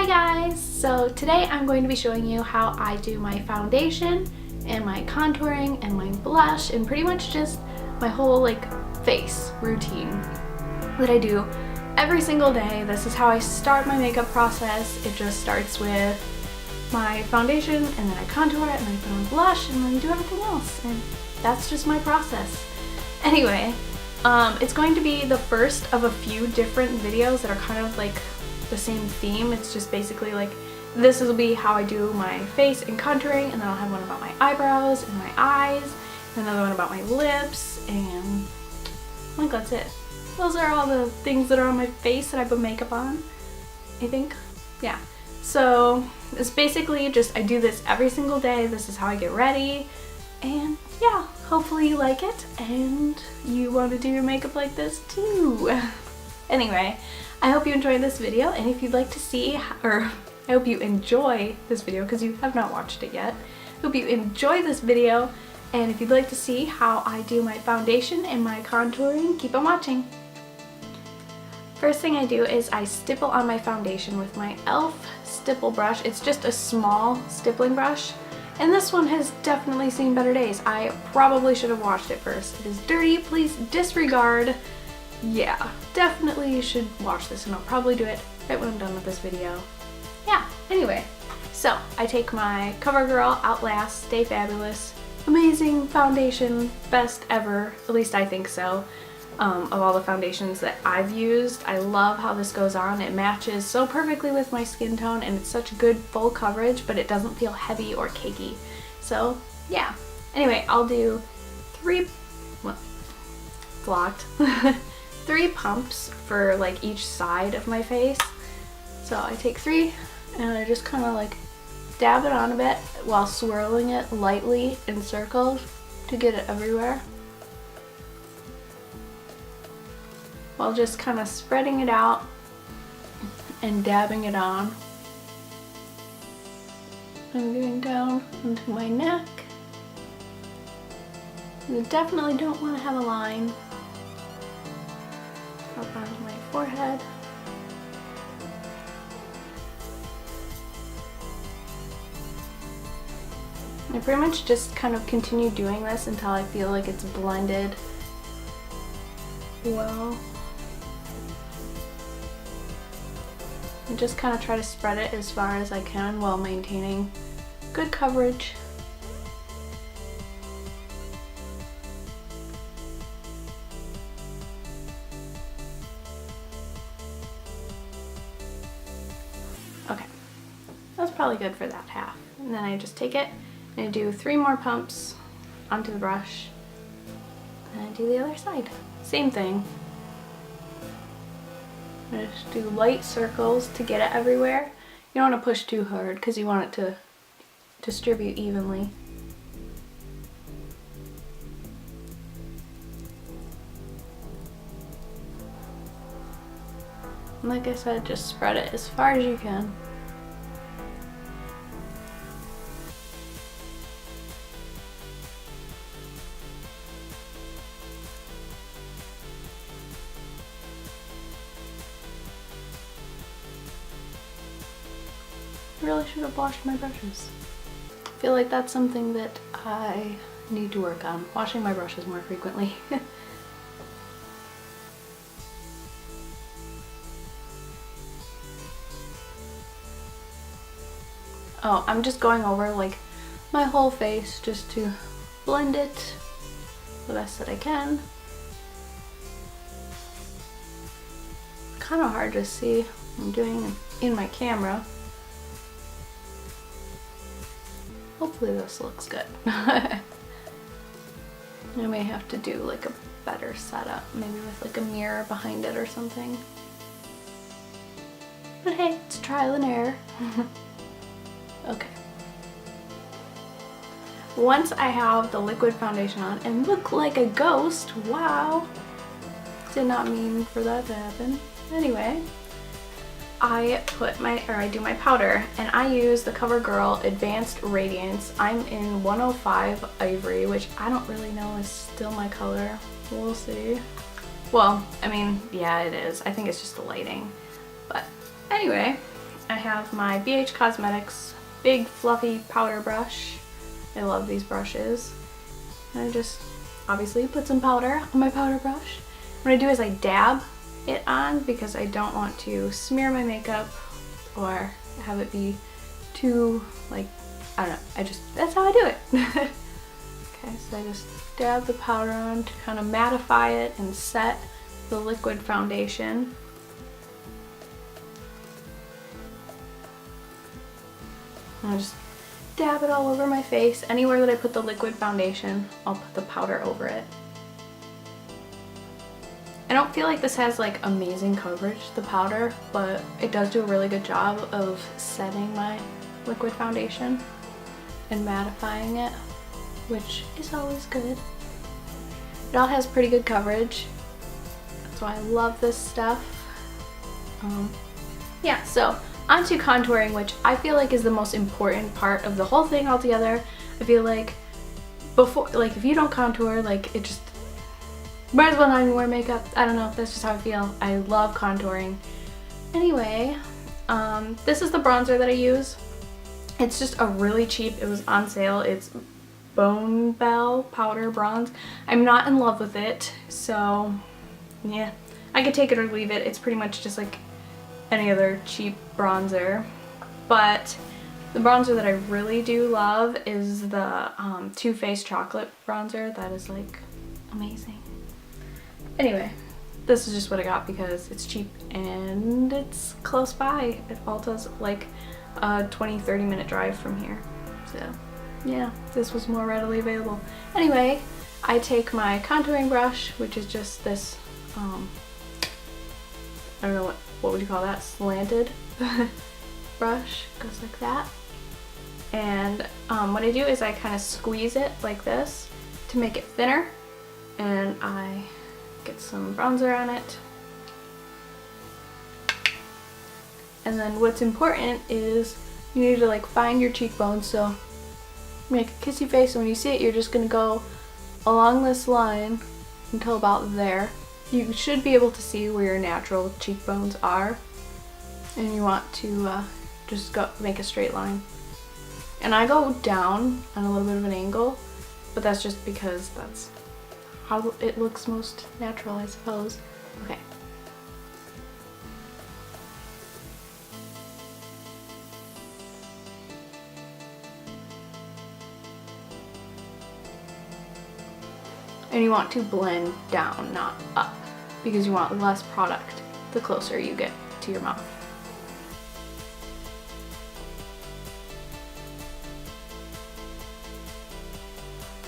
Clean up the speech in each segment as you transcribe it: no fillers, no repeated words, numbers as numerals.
Hi guys! So today I'm going to be showing you how I do my foundation and my contouring and my blush and pretty much just my whole face routine that I do every single day. This is how I start my makeup process. It just starts with my foundation and then I contour it and I put on blush and then do everything else, and that's just my process. Anyway, it's going to be the first of a few different videos that are kind of like the same theme. It's just basically like this will be how I do my face and contouring, and then I'll have one about my eyebrows and my eyes, and another one about my lips, and I think that's it. Those are all the things that are on my face that I put makeup on, I think. Yeah. So it's basically just I do this every single day. This is how I get ready, and yeah, hopefully you like it and you want to do your makeup like this too. Anyway, I hope you enjoyed this video, and if you'd like to see, or I hope you enjoy this video because you have not watched it yet. I hope you enjoy this video, and if you'd like to see how I do my foundation and my contouring, keep on watching. First thing I do is I stipple on my foundation with my e.l.f. stipple brush. It's just a small stippling brush, and this one has definitely seen better days. I probably should have washed it first. It is dirty, please disregard. Yeah, definitely you should wash this, and I'll probably do it right when I'm done with this video. Yeah, anyway, so I take my CoverGirl Outlast Stay Fabulous, amazing foundation, best ever, at least I think so, of all the foundations that I've used. I love how this goes on. It matches so perfectly with my skin tone, and it's such good full coverage, but it doesn't feel heavy or cakey. So yeah, anyway, I'll do three pumps for like each side of my face. So I take 3 and I just kind of like dab it on a bit while swirling it lightly in circles to get it everywhere, while just kind of spreading it out and dabbing it on. I'm going down into my neck. You definitely don't want to have a line up onto my forehead. I pretty much just kind of continue doing this until I feel like it's blended well. And just kind of try to spread it as far as I can while maintaining good coverage. Okay, that's probably good for that half. And then I just take it and I do 3 more pumps onto the brush, and I do the other side. Same thing. I just do light circles to get it everywhere. You don't want to push too hard because you want it to distribute evenly. And like I said, just spread it as far as you can. I really should have washed my brushes. I feel like that's something that I need to work on, washing my brushes more frequently. Oh, I'm just going over like my whole face just to blend it the best that I can. Kind of hard to see what I'm doing in my camera. Hopefully this looks good. I may have to do like a better setup, maybe with like a mirror behind it or something. But hey, it's trial and error. Okay. Once I have the liquid foundation on and look like a ghost, wow, did not mean for that to happen. Anyway, I do my powder, and I use the CoverGirl Advanced Radiance. I'm in 105 Ivory, which I don't really know is still my color. We'll see. Well, I mean, yeah, it is. I think it's just the lighting. But anyway, I have have my BH Cosmetics big fluffy powder brush. I love these brushes. And I just obviously put some powder on my powder brush. What I do is I dab it on because I don't want to smear my makeup or have it be too, like, I don't know, that's how I do it. Okay, so I just dab the powder on to kind of mattify it and set the liquid foundation. And I just dab it all over my face. Anywhere that I put the liquid foundation, I'll put the powder over it. I don't feel like this has like amazing coverage, the powder, but it does do a really good job of setting my liquid foundation and mattifying it, which is always good. It all has pretty good coverage. That's why I love this stuff. Yeah, so onto contouring, which I feel like is the most important part of the whole thing altogether. I feel like before, like if you don't contour, like it just might as well not even wear makeup. I don't know, that's just how I feel. I love contouring. Anyway, this is the bronzer that I use. It's just a really cheap, it was on sale. It's Bone Bell Powder Bronze. I'm not in love with it, so yeah. I could take it or leave it. It's pretty much just like any other cheap bronzer. But the bronzer that I really do love is the Too Faced Chocolate Bronzer. That is like amazing. Anyway, this is just what I got because it's cheap and it's close by. It all does like a 20-30 minute drive from here. So yeah, this was more readily available. Anyway, I take my contouring brush, which is just this, I don't know what would you call that? Slanted brush. Goes like that. And what I do is I kind of squeeze it like this to make it thinner. And I get some bronzer on it. And then what's important is you need to like find your cheekbones, so make a kissy face, and when you see it, you're just gonna go along this line until about there. You should be able to see where your natural cheekbones are, and you want to just go make a straight line. And I go down on a little bit of an angle, but that's just because that's how it looks most natural, I suppose. Okay. And you want to blend down, not up, because you want less product the closer you get to your mouth.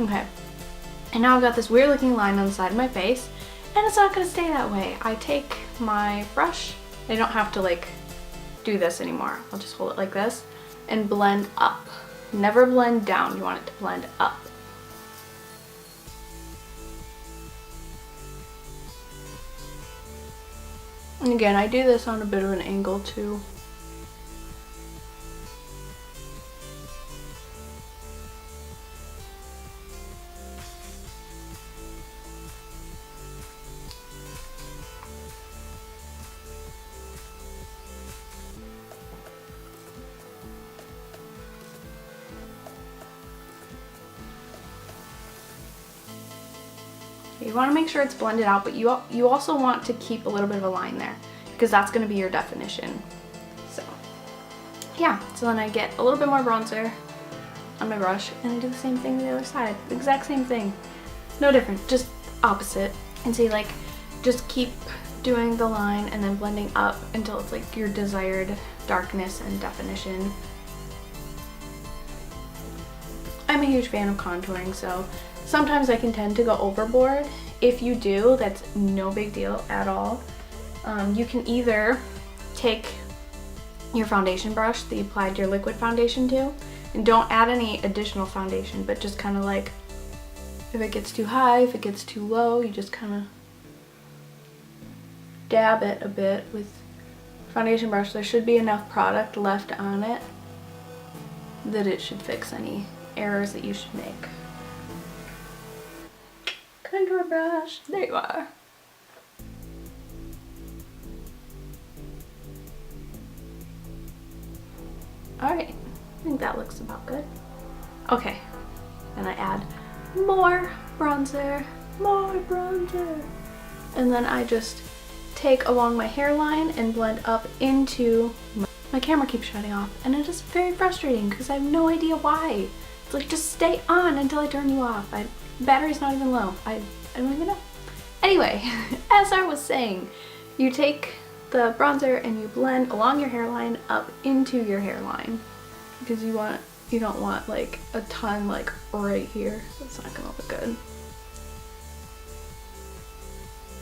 Okay, and now I've got this weird looking line on the side of my face, and it's not gonna stay that way. I take my brush, I don't have to like do this anymore. I'll just hold it like this and blend up. Never blend down, you want it to blend up. And again, I do this on a bit of an angle too. You want to make sure it's blended out, but you also want to keep a little bit of a line there because that's going to be your definition. So yeah, so then I get a little bit more bronzer on my brush and I do the same thing to the other side. The exact same thing. No different, just opposite. And see, like, just keep doing the line and then blending up until it's like your desired darkness and definition. I'm a huge fan of contouring, so sometimes I can tend to go overboard. If you do, that's no big deal at all. You can either take your foundation brush that you applied your liquid foundation to, and don't add any additional foundation, but just kind of like, if it gets too high, if it gets too low, you just kind of dab it a bit with foundation brush. There should be enough product left on it that it should fix any errors that you should make. Contour brush, there you are. Alright, I think that looks about good. Okay, and I add more bronzer, and then I just take along my hairline and blend up into my camera keeps shutting off, and it is very frustrating because I have no idea why. It's like, just stay on until I turn you off. Battery's not even low. I don't even know. Anyway, as I was saying, you take the bronzer and you blend along your hairline up into your hairline because you don't want like a ton like right here. It's not gonna look good.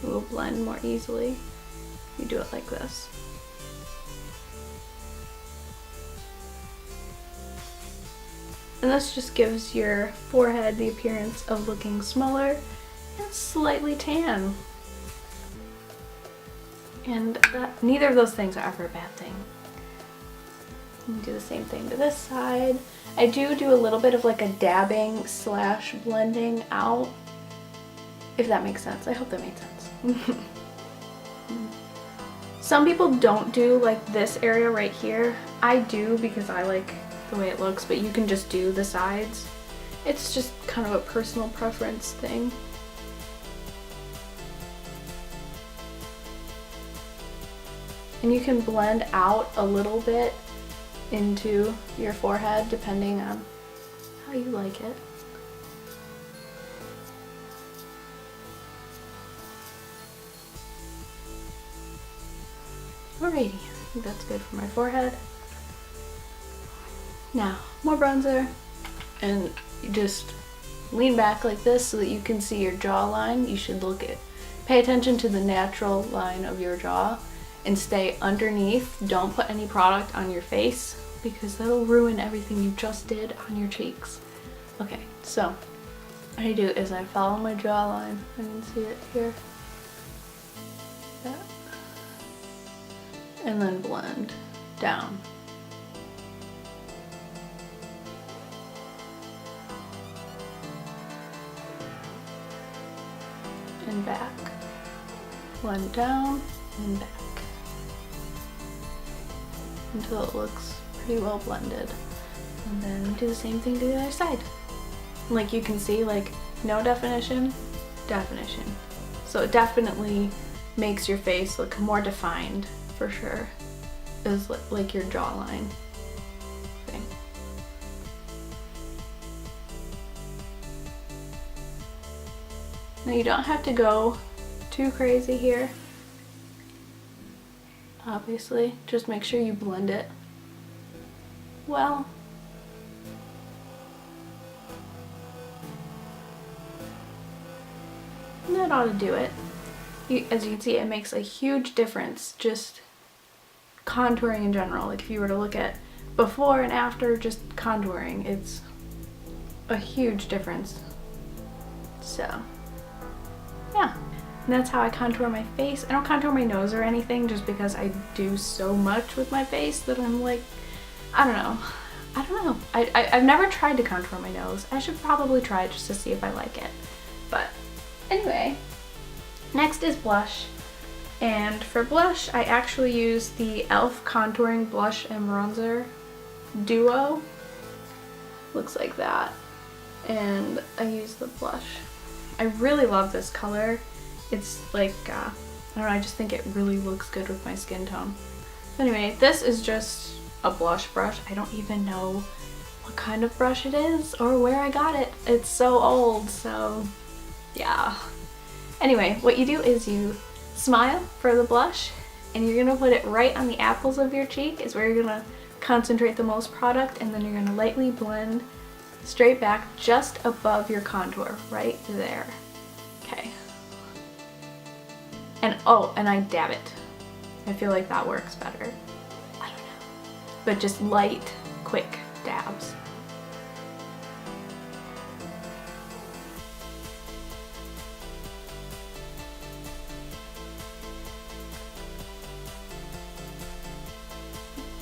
It will blend more easily. You do it like this. And this just gives your forehead the appearance of looking smaller and slightly tan. And neither of those things are ever a bad thing. And do the same thing to this side. I do a little bit of like a dabbing / blending out, if that makes sense. I hope that made sense. Some people don't do like this area right here. I do because I like the way it looks, but you can just do the sides. It's just kind of a personal preference thing. And you can blend out a little bit into your forehead depending on how you like it. Alrighty, I think that's good for my forehead. Now, more bronzer, and you just lean back like this so that you can see your jawline. You should pay attention to the natural line of your jaw and stay underneath. Don't put any product on your face because that'll ruin everything you just did on your cheeks. Okay, so what I do is I follow my jawline. I can see it here. That. And then blend down. And back. Blend down and back. Until it looks pretty well blended. And then do the same thing to the other side. Like you can see, like, no definition, definition. So it definitely makes your face look more defined, for sure. Is like your jawline thing. Now you don't have to go too crazy here. Obviously, just make sure you blend it well. And that ought to do it. As you can see, it makes a huge difference just contouring in general. Like if you were to look at before and after just contouring, it's a huge difference. So, yeah. And that's how I contour my face. I don't contour my nose or anything just because I do so much with my face that I'm like, I don't know. I've never tried to contour my nose. I should probably try it just to see if I like it. But anyway, next is blush. And for blush, I actually use the e.l.f. Contouring Blush and Bronzer Duo. Looks like that. And I use the blush. I really love this color. It's like, I don't know, I just think it really looks good with my skin tone. Anyway, this is just a blush brush. I don't even know what kind of brush it is or where I got it. It's so old, so yeah. Anyway, what you do is you smile for the blush and you're gonna put it right on the apples of your cheek is where you're gonna concentrate the most product, and then you're gonna lightly blend straight back just above your contour, right there. Okay. And oh, and I dab it. I feel like that works better. I don't know. But just light, quick dabs.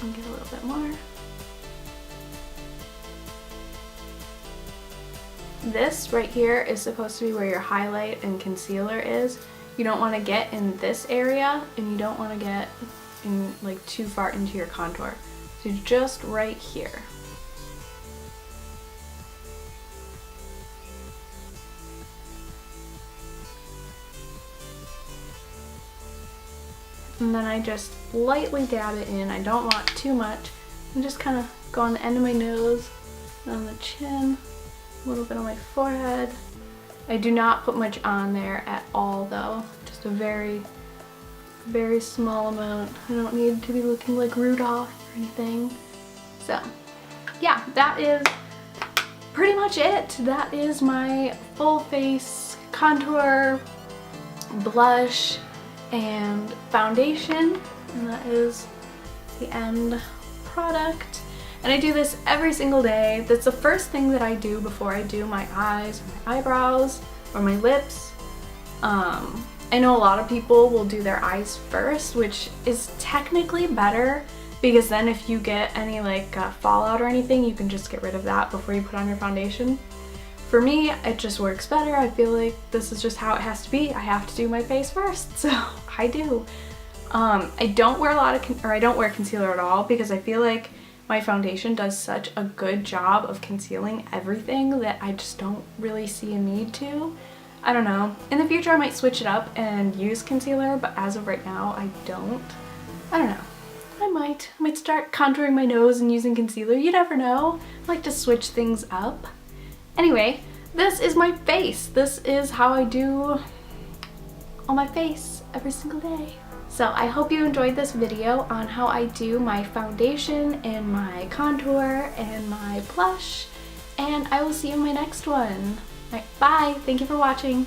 And get a little bit more. This right here is supposed to be where your highlight and concealer is. You don't want to get in this area, and you don't want to get in like too far into your contour. to just right here. And then I just lightly dab it in. I don't want too much. And just kind of go on the end of my nose, on the chin, a little bit on my forehead. I do not put much on there at all though. Just a very, very small amount. I don't need to be looking like Rudolph or anything. So yeah, that is pretty much it. That is my full face contour, blush, and foundation. And that is the end product. And I do this every single day. That's the first thing that I do before I do my eyes, or my eyebrows, or my lips. I know a lot of people will do their eyes first, which is technically better because then if you get any like fallout or anything, you can just get rid of that before you put on your foundation. For me, it just works better. I feel like this is just how it has to be. I have to do my face first, so I do. I don't wear a lot of, I don't wear concealer at all because I feel like my foundation does such a good job of concealing everything that I just don't really see a need to. I don't know. In the future I might switch it up and use concealer, but as of right now I don't. I don't know. I might start contouring my nose and using concealer. You never know. I like to switch things up. Anyway, this is my face. This is how I do on my face every single day. So I hope you enjoyed this video on how I do my foundation and my contour and my blush, and I will see you in my next one. Alright, bye! Thank you for watching.